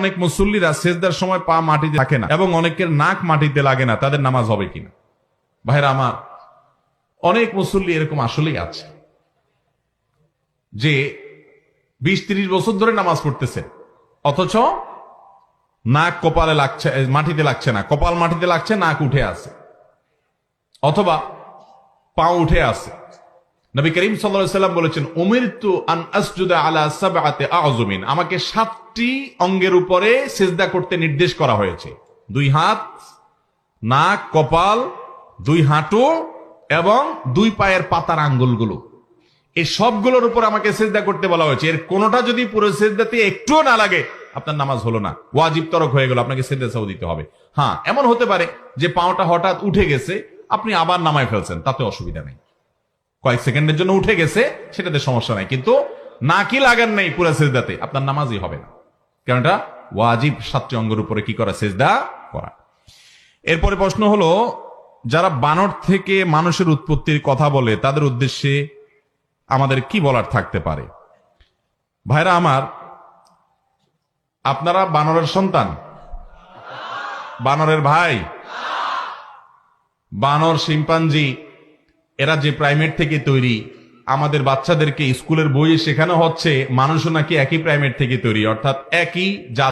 অনেক মুসল্লিরা সেজদার সময় পা মাটিতে থাকে না এবং অনেকের নাক মাটিতে লাগে না, তাদের নামাজ হবে কিনা? ভাইরা আমার, অনেক মুসল্লি এরকম আসলেই আছে যে 20-30 বছর ধরে নামাজ পড়তেছে, অথচ নাক কপালে লাগছে, মাটিতে লাগছে না, কপাল মাটিতে লাগছে, নাক উঠে আছে অথবা পা উঠে আছে। নবী করিম সাল্লাল্লাহু আলাইহি ওয়াসাল্লাম বলেছেন, উমিরতু আন আসজুদা আলা সাবআতি আযমিন, আমাকে 7টি অঙ্গের উপরে সিজদা করতে নির্দেশ করা হয়েছে। 2 হাত, নাক, কপাল, 2 হাঁটু এবং 2 পায়ের পাতার আঙ্গুলগুলো, এই সবগুলোর উপর আমাকে সিজদা করতে বলা হয়েছে। এর কোনোটা যদি পুরো সিজদাতে একটুও না লাগে, আপনার নামাজ হলো না, ওয়াজিব তরক হয়ে গেল, আপনাকে সিজদা সাও দিতে হবে। হ্যাঁ, এমন হতে পারে যে পাওটা হঠাৎ উঠে গেছে, আপনি আবার নামায় ফেলছেন, তাতে অসুবিধা নেই, কয়েক সেকেন্ডের জন্য উঠে গেছে, সেটাতে সমস্যা নাই, কিন্তু নাকি লাগান নাই পুরো সিজদাতে, আপনার নামাজই হবে না, কারণ এটা ওয়াজিব 7টি অঙ্গের উপরে কি করা? সিজদা করা। এরপরে প্রশ্ন হলো, যারা বানর থেকে মানুষের উৎপত্তির কথা বলে তাদের উদ্দেশ্যে আমাদের কি বলার থাকতে পারে? ভাইরা আমার, আপনারা বানরের সন্তান, বানরের ভাই, বানর, শিম্পাঞ্জি, এরা যে প্রাইমেট থেকে তৈরি, আমাদের বাচ্চাদেরকে স্কুলের বইয়ে শেখানো হচ্ছে মানুষও নাকি একই প্রাইমেট থেকে তৈরি, অর্থাৎ একই জাত।